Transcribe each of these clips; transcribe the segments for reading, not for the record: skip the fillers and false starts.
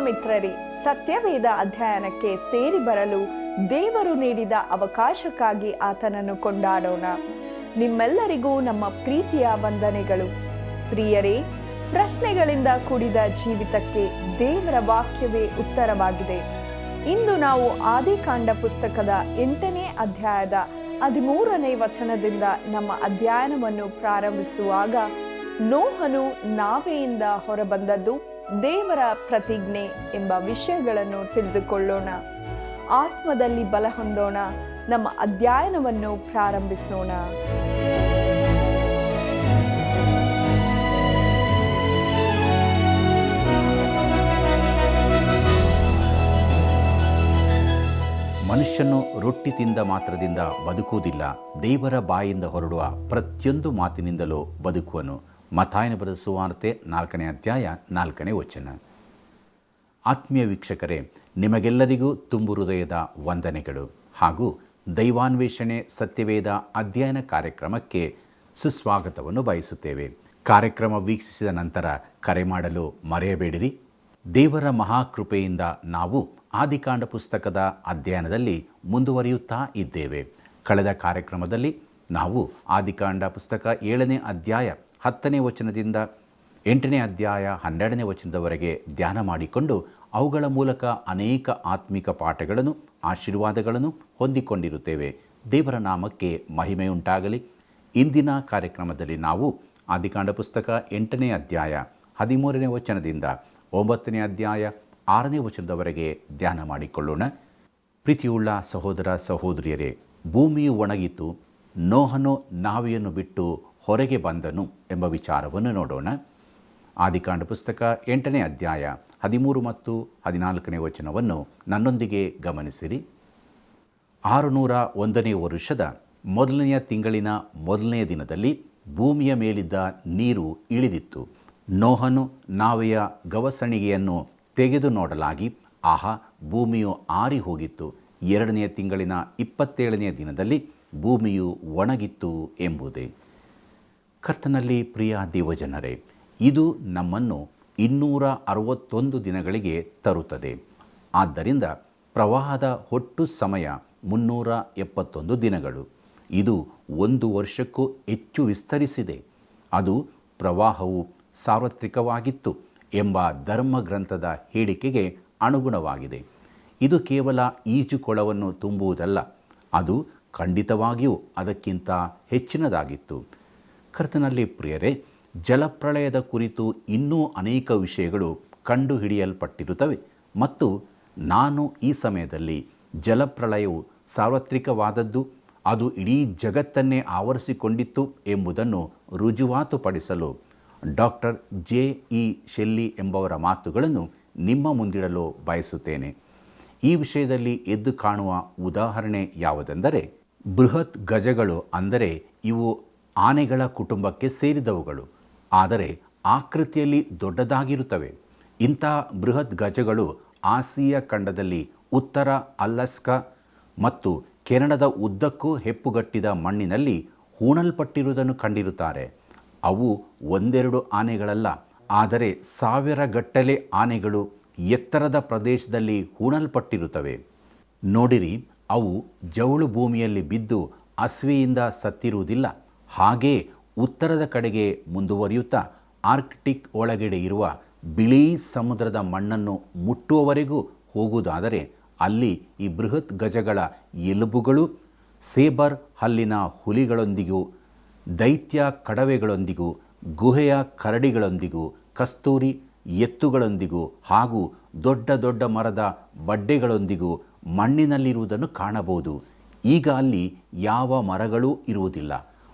ಮಿತ್ರರೇ, ಸತ್ಯವೇದ ಅಧ್ಯಯನಕ್ಕೆ ಸೇರಿ ಬರಲು ದೇವರು ನೀಡಿದ ಅವಕಾಶಕ್ಕಾಗಿ ಆತನನ್ನು ಕೊಂಡಾಡೋಣ. ನಿಮ್ಮೆಲ್ಲರಿಗೂ ನಮ್ಮ ಪ್ರೀತಿಯ ವಂದನೆಗಳು. ಪ್ರಿಯರೇ, ಪ್ರಶ್ನೆಗಳಿಂದ ಕೂಡಿದ ಜೀವಿತಕ್ಕೆ ದೇವರ ವಾಕ್ಯವೇ ಉತ್ತರವಾಗಿದೆ. ಇಂದು ನಾವು ಆದಿಕಾಂಡ ಪುಸ್ತಕದ 8ನೇ ಅಧ್ಯಾಯದ 13ನೇ ವಚನದಿಂದ ನಮ್ಮ ಅಧ್ಯಯನವನ್ನು ಪ್ರಾರಂಭಿಸುವಾಗ, ನೋಹನು ನಾವೆಯಿಂದ ಹೊರಬಂದದ್ದು, ದೇವರ ಪ್ರತಿಜ್ಞೆ ಎಂಬ ವಿಷಯಗಳನ್ನು ತಿಳಿದುಕೊಳ್ಳೋಣ. ಆತ್ಮದಲ್ಲಿ ಬಲ ಹೊಂದೋಣ. ನಮ್ಮ ಅಧ್ಯಯನವನ್ನು ಪ್ರಾರಂಭಿಸೋಣ. ಮನುಷ್ಯನು ರೊಟ್ಟಿ ತಿಂದ ಮಾತ್ರದಿಂದ ಬದುಕುವುದಿಲ್ಲ, ದೇವರ ಬಾಯಿಂದ ಹೊರಡುವ ಪ್ರತಿಯೊಂದು ಮಾತಿನಿಂದಲೂ ಬದುಕುವನು. ಮತ್ತಾಯನ ಬರೆದ ಸುವಾರ್ತೆ 4ನೇ ಅಧ್ಯಾಯ 4ನೇ ವಚನ. ಆತ್ಮೀಯ ವೀಕ್ಷಕರೇ, ನಿಮಗೆಲ್ಲರಿಗೂ ತುಂಬು ಹೃದಯದ ವಂದನೆಗಳು ಹಾಗೂ ದೈವಾನ್ವೇಷಣೆ ಸತ್ಯವೇದ ಅಧ್ಯಯನ ಕಾರ್ಯಕ್ರಮಕ್ಕೆ ಸುಸ್ವಾಗತವನ್ನು ಬಯಸುತ್ತೇವೆ. ಕಾರ್ಯಕ್ರಮ ವೀಕ್ಷಿಸಿದ ನಂತರ ಕರೆ ಮಾಡಲು ಮರೆಯಬೇಡಿರಿ. ದೇವರ ಮಹಾಕೃಪೆಯಿಂದ ನಾವು ಆದಿಕಾಂಡ ಪುಸ್ತಕದ ಅಧ್ಯಯನದಲ್ಲಿ ಮುಂದುವರಿಯುತ್ತಾ ಇದ್ದೇವೆ. ಕಳೆದ ಕಾರ್ಯಕ್ರಮದಲ್ಲಿ ನಾವು ಆದಿಕಾಂಡ ಪುಸ್ತಕ 7ನೇ ಅಧ್ಯಾಯ 10ನೇ ವಚನದಿಂದ 8ನೇ ಅಧ್ಯಾಯ 12ನೇ ವಚನದವರೆಗೆ ಧ್ಯಾನ ಮಾಡಿಕೊಂಡು ಅವುಗಳ ಮೂಲಕ ಅನೇಕ ಆತ್ಮಿಕ ಪಾಠಗಳನ್ನು, ಆಶೀರ್ವಾದಗಳನ್ನು ಹೊಂದಿಕೊಂಡಿರುತ್ತೇವೆ. ದೇವರ ನಾಮಕ್ಕೆ ಮಹಿಮೆಯುಂಟಾಗಲಿ. ಇಂದಿನ ಕಾರ್ಯಕ್ರಮದಲ್ಲಿ ನಾವು ಆದಿಕಾಂಡ ಪುಸ್ತಕ 8ನೇ ಅಧ್ಯಾಯ 13ನೇ ವಚನದಿಂದ 9ನೇ ಅಧ್ಯಾಯ 6ನೇ ವಚನದವರೆಗೆ ಧ್ಯಾನ ಮಾಡಿಕೊಳ್ಳೋಣ. ಪ್ರೀತಿಯುಳ್ಳ ಸಹೋದರ ಸಹೋದರಿಯರೇ, ಭೂಮಿಯು ಒಣಗಿತು, ನೋಹನು ನಾವೆಯನ್ನು ಬಿಟ್ಟು ಹೊರಗೆ ಬಂದನು ಎಂಬ ವಿಚಾರವನ್ನು ನೋಡೋಣ. ಆದಿಕಾಂಡ ಪುಸ್ತಕ 8ನೇ ಅಧ್ಯಾಯ 13 ಮತ್ತು 14ನೇ ವಚನವನ್ನು ನನ್ನೊಂದಿಗೆ ಗಮನಿಸಿರಿ. 601ನೇ ವರುಷದ 1ನೆಯ ತಿಂಗಳಿನ 1ನೆಯ ದಿನದಲ್ಲಿ ಭೂಮಿಯ ಮೇಲಿದ್ದ ನೀರು ಇಳಿದಿತ್ತು. ನೋಹನು ನಾವೆಯ ಗವಸಣಿಗೆಯನ್ನು ತೆಗೆದು ನೋಡಲಾಗಿ, ಆಹಾ, ಭೂಮಿಯು ಆರಿ ಹೋಗಿತ್ತು. 2ನೆಯ ತಿಂಗಳಿನ 27ನೆಯ ದಿನದಲ್ಲಿ ಭೂಮಿಯು ಒಣಗಿತ್ತು ಎಂಬುದೇ. ಕರ್ತನಲ್ಲಿ ಪ್ರಿಯ ದೇವಜನರೇ, ಇದು ನಮ್ಮನ್ನು 261 ದಿನಗಳಿಗೆ ತರುತ್ತದೆ. ಆದ್ದರಿಂದ ಪ್ರವಾಹದ ಒಟ್ಟು ಸಮಯ 371 ದಿನಗಳು. ಇದು 1 ವರ್ಷಕ್ಕೂ ಹೆಚ್ಚು ವಿಸ್ತರಿಸಿದೆ. ಅದು ಪ್ರವಾಹವು ಸಾರ್ವತ್ರಿಕವಾಗಿತ್ತು ಎಂಬ ಧರ್ಮಗ್ರಂಥದ ಹೇಳಿಕೆಗೆ ಅನುಗುಣವಾಗಿದೆ. ಇದು ಕೇವಲ ಈಜುಕೊಳವನ್ನು ತುಂಬುವುದಲ್ಲ, ಅದು ಖಂಡಿತವಾಗಿಯೂ ಅದಕ್ಕಿಂತ ಹೆಚ್ಚಿನದಾಗಿತ್ತು. ಕರ್ತನಲ್ಲಿ ಪ್ರಿಯರೇ, ಜಲಪ್ರಳಯದ ಕುರಿತು ಇನ್ನೂ ಅನೇಕ ವಿಷಯಗಳು ಕಂಡುಹಿಡಿಯಲ್ಪಟ್ಟಿರುತ್ತವೆ ಮತ್ತು ನಾನು ಈ ಸಮಯದಲ್ಲಿ ಜಲಪ್ರಳಯವು ಸಾರ್ವತ್ರಿಕವಾದದ್ದು, ಅದು ಇಡೀ ಜಗತ್ತನ್ನೇ ಆವರಿಸಿಕೊಂಡಿತ್ತು ಎಂಬುದನ್ನು ರುಜುವಾತುಪಡಿಸಲು ಡಾಕ್ಟರ್ J.E. ಶೆಲ್ಲಿ ಎಂಬವರ ಮಾತುಗಳನ್ನು ನಿಮ್ಮ ಮುಂದಿಡಲು ಬಯಸುತ್ತೇನೆ. ಈ ವಿಷಯದಲ್ಲಿ ಎದ್ದು ಕಾಣುವ ಉದಾಹರಣೆ ಯಾವುದೆಂದರೆ, ಬೃಹತ್ ಗಜಗಳು, ಅಂದರೆ ಇವು ಆನೆಗಳ ಕುಟುಂಬಕ್ಕೆ ಸೇರಿದವುಗಳು, ಆದರೆ ಆಕೃತಿಯಲ್ಲಿ ದೊಡ್ಡದಾಗಿರುತ್ತವೆ. ಇಂಥ ಬೃಹತ್ ಗಜಗಳು ಆಸಿಯಾ ಖಂಡದಲ್ಲಿ ಉತ್ತರ ಅಲಾಸ್ಕಾ ಮತ್ತು ಕೆನಡದ ಉದ್ದಕ್ಕೂ ಹೆಪ್ಪುಗಟ್ಟಿದ ಮಣ್ಣಿನಲ್ಲಿ ಹೂಣಲ್ಪಟ್ಟಿರುವುದನ್ನು ಕಂಡಿರುತ್ತಾರೆ. ಅವು ಒಂದೆರಡು ಆನೆಗಳಲ್ಲ, ಆದರೆ 1000 ಗಟ್ಟಲೆ ಆನೆಗಳು ಎತ್ತರದ ಪ್ರದೇಶದಲ್ಲಿ ಹೂಣಲ್ಪಟ್ಟಿರುತ್ತವೆ. ನೋಡಿರಿ, ಅವು ಜವುಳು ಭೂಮಿಯಲ್ಲಿ ಬಿದ್ದು ಹಸಿವೆಯಿಂದ ಸತ್ತಿರುವುದಿಲ್ಲ. ಹಾಗೇ ಉತ್ತರದ ಕಡೆಗೆ ಮುಂದುವರಿಯುತ್ತಾ ಆರ್ಕ್ಟಿಕ್ ಒಳಗಡೆ ಇರುವ ಬಿಳಿ ಸಮುದ್ರದ ಮಣ್ಣನ್ನು ಮುಟ್ಟುವವರೆಗೂ ಹೋಗುವುದಾದರೆ ಅಲ್ಲಿ ಈ ಬೃಹತ್ ಗಜಗಳ ಎಲುಬುಗಳು ಸೇಬರ್ ಹಲ್ಲಿನ ಹುಲಿಗಳೊಂದಿಗೂ, ದೈತ್ಯ ಕಡವೆಗಳೊಂದಿಗೂ, ಗುಹೆಯ ಕರಡಿಗಳೊಂದಿಗೂ, ಕಸ್ತೂರಿ ಎತ್ತುಗಳೊಂದಿಗೂ ಹಾಗೂ ದೊಡ್ಡ ದೊಡ್ಡ ಮರದ ಬಡ್ಡೆಗಳೊಂದಿಗೂ ಮಣ್ಣಿನಲ್ಲಿರುವುದನ್ನು ಕಾಣಬಹುದು. ಈಗ ಅಲ್ಲಿ ಯಾವ ಮರಗಳೂ ಇರುವುದಿಲ್ಲ.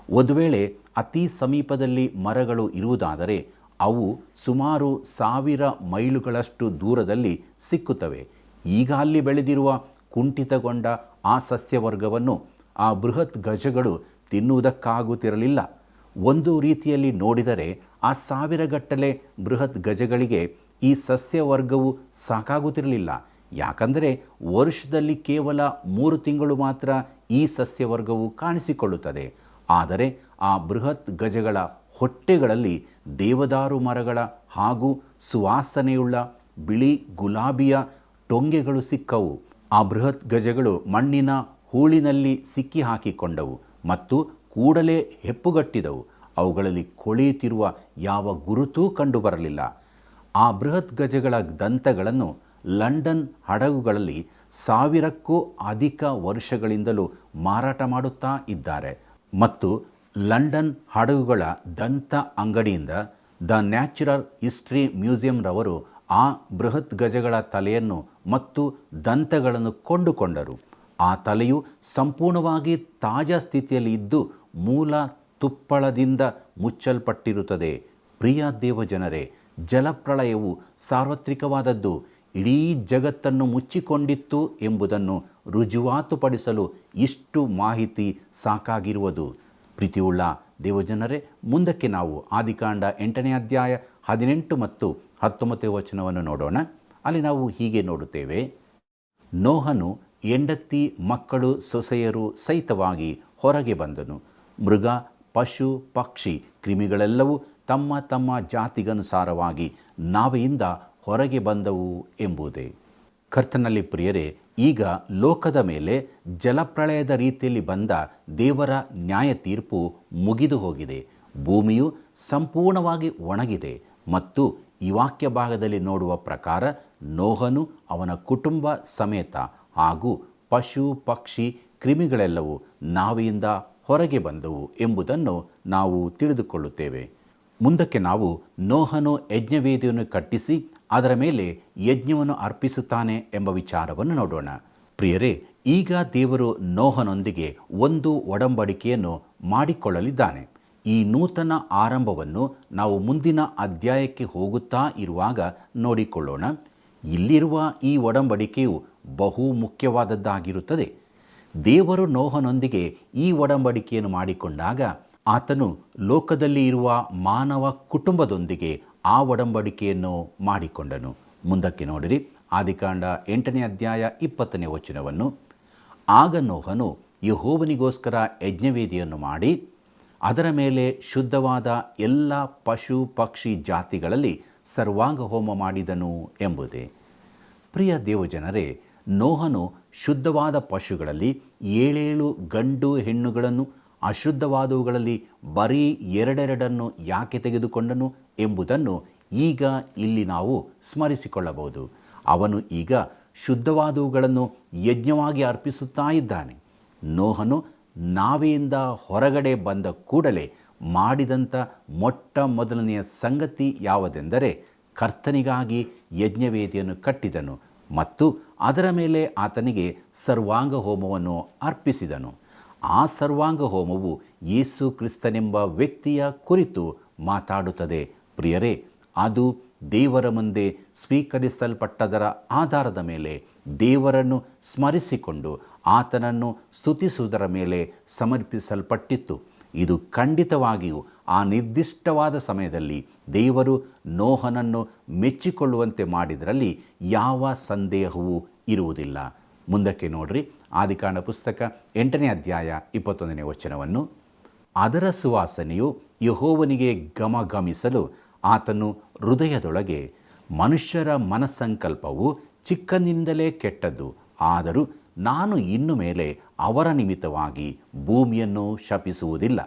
ಒಂದು ವೇಳೆ ಅತಿ ಸಮೀಪದಲ್ಲಿ ಮರಗಳು ಇರುವುದಾದರೆ ಅವು ಸುಮಾರು 1000 ಮೈಲುಗಳಷ್ಟು ದೂರದಲ್ಲಿ ಸಿಕ್ಕುತ್ತವೆ. ಈಗ ಅಲ್ಲಿ ಬೆಳೆದಿರುವ ಕುಂಠಿತಗೊಂಡ ಆ ಸಸ್ಯವರ್ಗವನ್ನು ಆ ಬೃಹತ್ ಗಜಗಳು ತಿನ್ನುವುದಕ್ಕಾಗುತ್ತಿರಲಿಲ್ಲ. ಒಂದು ರೀತಿಯಲ್ಲಿ ನೋಡಿದರೆ ಆ 1000 ಗಟ್ಟಲೆ ಬೃಹತ್ ಗಜಗಳಿಗೆ ಈ ಸಸ್ಯವರ್ಗವು ಸಾಕಾಗುತ್ತಿರಲಿಲ್ಲ. ಯಾಕಂದರೆ ವರ್ಷದಲ್ಲಿ ಕೇವಲ 3 ತಿಂಗಳು ಮಾತ್ರ ಈ ಸಸ್ಯವರ್ಗವು ಕಾಣಿಸಿಕೊಳ್ಳುತ್ತದೆ. ಆದರೆ ಆ ಬೃಹತ್ ಗಜಗಳ ಹೊಟ್ಟೆಗಳಲ್ಲಿ ದೇವದಾರು ಮರಗಳ ಹಾಗೂ ಸುವಾಸನೆಯುಳ್ಳ ಬಿಳಿ ಗುಲಾಬಿಯ ಟೊಂಗೆಗಳು ಸಿಕ್ಕವು. ಆ ಬೃಹತ್ ಗಜಗಳು ಮಣ್ಣಿನ ಹೂಳಿನಲ್ಲಿ ಸಿಕ್ಕಿ ಹಾಕಿಕೊಂಡವು ಮತ್ತು ಕೂಡಲೇ ಹೆಪ್ಪುಗಟ್ಟಿದವು. ಅವುಗಳಲ್ಲಿ ಕೊಳೆಯುತ್ತಿರುವ ಯಾವ ಗುರುತೂ ಕಂಡುಬರಲಿಲ್ಲ. ಆ ಬೃಹತ್ ಗಜಗಳ ದಂತಗಳನ್ನು ಲಂಡನ್ ಹಡಗುಗಳಲ್ಲಿ 1000ಕ್ಕೂ ಅಧಿಕ ವರ್ಷಗಳಿಂದಲೂ ಮಾರಾಟ ಮಾಡುತ್ತಾ ಇದ್ದಾರೆ ಮತ್ತು ಲಂಡನ್ ಹಡಗುಗಳ ದಂತ ಅಂಗಡಿಯಿಂದ ದ ನ್ಯಾಚುರಲ್ ಹಿಸ್ಟ್ರಿ ಮ್ಯೂಸಿಯಂರವರು ಆ ಬೃಹತ್ ಗಜಗಳ ತಲೆಯನ್ನು ಮತ್ತು ದಂತಗಳನ್ನು ಕೊಂಡುಕೊಂಡರು. ಆ ತಲೆಯು ಸಂಪೂರ್ಣವಾಗಿ ತಾಜಾ ಸ್ಥಿತಿಯಲ್ಲಿ ಇದ್ದು ಮೂಲ ತುಪ್ಪಳದಿಂದ ಮುಚ್ಚಲ್ಪಟ್ಟಿರುತ್ತದೆ. ಪ್ರಿಯ ದೇವಜನರೇ, ಜಲಪ್ರಳಯವು ಸಾರ್ವತ್ರಿಕವಾದದ್ದು, ಇಡೀ ಜಗತ್ತನ್ನು ಮುಚ್ಚಿಕೊಂಡಿತ್ತು ಎಂಬುದನ್ನು ರುಜುವಾತುಪಡಿಸಲು ಇಷ್ಟು ಮಾಹಿತಿ ಸಾಕಾಗಿರುವುದು. ಪ್ರೀತಿಯುಳ್ಳ ದೇವಜನರೇ, ಮುಂದಕ್ಕೆ ನಾವು ಆದಿಕಾಂಡ 8ನೇ ಅಧ್ಯಾಯ 18 ಮತ್ತು 19 ವಚನವನ್ನು ನೋಡೋಣ. ಅಲ್ಲಿ ನಾವು ಹೀಗೆ ನೋಡುತ್ತೇವೆ: ನೋಹನು ಹೆಂಡತಿ ಮಕ್ಕಳು ಸೊಸೆಯರು ಸಹಿತವಾಗಿ ಹೊರಗೆ ಬಂದನು. ಮೃಗ ಪಶು ಪಕ್ಷಿ ಕ್ರಿಮಿಗಳೆಲ್ಲವೂ ತಮ್ಮ ತಮ್ಮ ಜಾತಿಗನುಸಾರವಾಗಿ ನಾವೆಯಿಂದ ಹೊರಗೆ ಬಂದವು ಎಂಬುದೇ. ಕರ್ತನಲ್ಲಿ ಪ್ರಿಯರೇ, ಈಗ ಲೋಕದ ಮೇಲೆ ಜಲಪ್ರಳಯದ ರೀತಿಯಲ್ಲಿ ಬಂದ ದೇವರ ನ್ಯಾಯ ತೀರ್ಪು ಮುಗಿದು ಹೋಗಿದೆ. ಭೂಮಿಯು ಸಂಪೂರ್ಣವಾಗಿ ಒಣಗಿದೆ ಮತ್ತು ಈ ವಾಕ್ಯ ಭಾಗದಲ್ಲಿ ನೋಡುವ ಪ್ರಕಾರ ನೋಹನು ಅವನ ಕುಟುಂಬ ಸಮೇತ ಹಾಗೂ ಪಶು ಪಕ್ಷಿ ಕ್ರಿಮಿಗಳೆಲ್ಲವೂ ನಾವೆಯಿಂದ ಹೊರಗೆ ಬಂದವು ಎಂಬುದನ್ನು ನಾವು ತಿಳಿದುಕೊಳ್ಳುತ್ತೇವೆ. ಮುಂದಕ್ಕೆ ನಾವು ನೋಹನು ಯಜ್ಞವೇದಿಯನ್ನು ಕಟ್ಟಿಸಿ ಅದರ ಮೇಲೆ ಯಜ್ಞವನ್ನು ಅರ್ಪಿಸುತ್ತಾನೆ ಎಂಬ ವಿಚಾರವನ್ನು ನೋಡೋಣ. ಪ್ರಿಯರೇ, ಈಗ ದೇವರು ನೋಹನೊಂದಿಗೆ ಒಂದು ಒಡಂಬಡಿಕೆಯನ್ನು ಮಾಡಿಕೊಳ್ಳಲಿದ್ದಾನೆ. ಈ ನೂತನ ಆರಂಭವನ್ನು ನಾವು ಮುಂದಿನ ಅಧ್ಯಾಯಕ್ಕೆ ಹೋಗುತ್ತಾ ಇರುವಾಗ ನೋಡಿಕೊಳ್ಳೋಣ. ಇಲ್ಲಿರುವ ಈ ಒಡಂಬಡಿಕೆಯು ಬಹು ಮುಖ್ಯವಾದದ್ದಾಗಿರುತ್ತದೆ. ದೇವರು ನೋಹನೊಂದಿಗೆ ಈ ಒಡಂಬಡಿಕೆಯನ್ನು ಮಾಡಿಕೊಂಡಾಗ ಆತನು ಲೋಕದಲ್ಲಿ ಇರುವ ಮಾನವ ಕುಟುಂಬದೊಂದಿಗೆ ಆ ಒಡಂಬಡಿಕೆಯನ್ನು ಮಾಡಿಕೊಂಡನು. ಮುಂದಕ್ಕೆ ನೋಡಿರಿ, ಆದಿಕಾಂಡ 8ನೇ ಅಧ್ಯಾಯ 20ನೇ ವಚನವನ್ನು. ಆಗ ನೋಹನು ಯೆಹೋವನಿಗೋಸ್ಕರ ಯಜ್ಞವೇದಿಯನ್ನು ಮಾಡಿ ಅದರ ಮೇಲೆ ಶುದ್ಧವಾದ ಎಲ್ಲ ಪಶು ಪಕ್ಷಿ ಜಾತಿಗಳಲ್ಲಿ ಸರ್ವಾಂಗ ಹೋಮ ಮಾಡಿದನು ಎಂಬುದೇ. ಪ್ರಿಯ ದೇವಜನರೇ, ನೋಹನು ಶುದ್ಧವಾದ ಪಶುಗಳಲ್ಲಿ 7 ಗಂಡು ಹೆಣ್ಣುಗಳನ್ನು, ಅಶುದ್ಧವಾದವುಗಳಲ್ಲಿ ಬರೀ 2 ಯಾಕೆ ತೆಗೆದುಕೊಂಡನು ಎಂಬುದನ್ನು ಈಗ ಇಲ್ಲಿ ನಾವು ಸ್ಮರಿಸಿಕೊಳ್ಳಬಹುದು. ಅವನು ಈಗ ಶುದ್ಧವಾದವುಗಳನ್ನು ಯಜ್ಞವಾಗಿ ಅರ್ಪಿಸುತ್ತಾ ಇದ್ದಾನೆ. ನೋಹನು ನಾವೆಯಿಂದ ಹೊರಗಡೆ ಬಂದ ಕೂಡಲೇ ಮಾಡಿದಂಥ ಮೊಟ್ಟ ಮೊದಲನೆಯ ಸಂಗತಿ ಯಾವುದೆಂದರೆ ಕರ್ತನಿಗಾಗಿ ಯಜ್ಞವೇದಿಯನ್ನು ಕಟ್ಟಿದನು ಮತ್ತು ಅದರ ಮೇಲೆ ಆತನಿಗೆ ಸರ್ವಾಂಗ ಹೋಮವನ್ನು ಅರ್ಪಿಸಿದನು. ಆ ಸರ್ವಾಂಗ ಹೋಮವು ಯೇಸು ಕ್ರಿಸ್ತನೆಂಬ ವ್ಯಕ್ತಿಯ ಕುರಿತು ಮಾತಾಡುತ್ತದೆ. ಪ್ರಿಯರೇ, ಅದು ದೇವರ ಮುಂದೆ ಸ್ವೀಕರಿಸಲ್ಪಟ್ಟದರ ಆಧಾರದ ಮೇಲೆ ದೇವರನ್ನು ಸ್ಮರಿಸಿಕೊಂಡು ಆತನನ್ನು ಸ್ತುತಿಸುವುದರ ಮೇಲೆ ಸಮರ್ಪಿಸಲ್ಪಟ್ಟಿತ್ತು. ಇದು ಖಂಡಿತವಾಗಿಯೂ ಆ ನಿರ್ದಿಷ್ಟವಾದ ಸಮಯದಲ್ಲಿ ದೇವರು ನೋಹನನ್ನು ಮೆಚ್ಚಿಕೊಳ್ಳುವಂತೆ ಮಾಡಿದರಲ್ಲಿ ಯಾವ ಸಂದೇಹವೂ ಇರುವುದಿಲ್ಲ. ಮುಂದಕ್ಕೆ ನೋಡ್ರಿ, ಆದಿಕಾಂಡ ಪುಸ್ತಕ 8ನೇ ಅಧ್ಯಾಯ 21ನೇ ವಚನವನ್ನು. ಅದರ ಸುವಾಸನೆಯು ಯೆಹೋವನಿಗೆ ಗಮಗಮಿಸಲು ಆತನು ಹೃದಯದೊಳಗೆ, ಮನುಷ್ಯರ ಮನಸ್ಸಂಕಲ್ಪವು ಚಿಕ್ಕಂದಿನಿಂದಲೇ ಕೆಟ್ಟದ್ದು, ಆದರೂ ನಾನು ಇನ್ನು ಮೇಲೆ ಅವರ ನಿಮಿತ್ತವಾಗಿ ಭೂಮಿಯನ್ನು ಶಪಿಸುವುದಿಲ್ಲ.